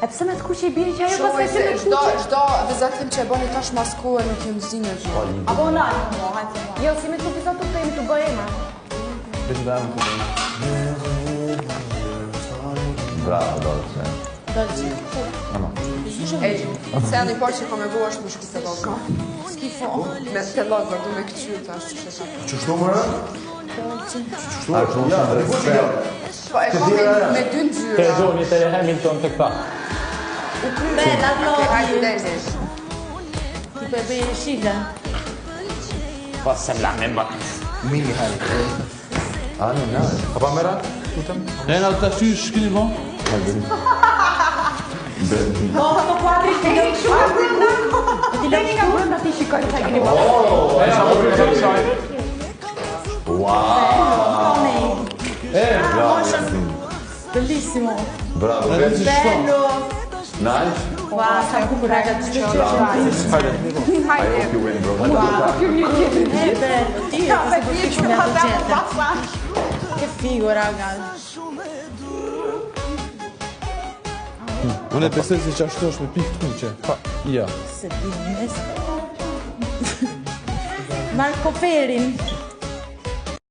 E pëse me të kuqe i biri që ajo pas ka që me kuqe? Shdo vizatim që e boni tash maskuhe nuk ju mëzinë e gjithë. Apo në alë, hajtë. Jo, si me të vizatim të imi të bëjema. Bëjtë dhe më të bëjema. Bravo, Dolce. Dolce. Se janë i parë që ka me bua është më shku se logo. Skifo. Me të logo, du me këqyrë të ashtë që shka. Qështu mëra? A shumë shumë të respekt. Po e ka me dy ndyra. Te gjoni, te Hamilton të këta. Bella, Hajde Lodi. Dennis. Ti për bëjë shile. Pa se mla me mba. Mini hajde. Ani, në. A pa mëra? Tutëm? Rena të ashtu shkini mo? Po, të kuadri të një shumë brënda. Ti lëni ka brënda ti shikoj të keni bërë. E, sa më përgjën saj. Wow! Bellissimo. Bravo, Bello. Nice. Wow, sa ku raga të shkëtë. I hope you win, bro. Bello. Ti e se përti me ato gjete. Che figo, raga. Unë e besoj se që ashtu është me pikë të kuqe. Ja. Se di, Marco Ferin.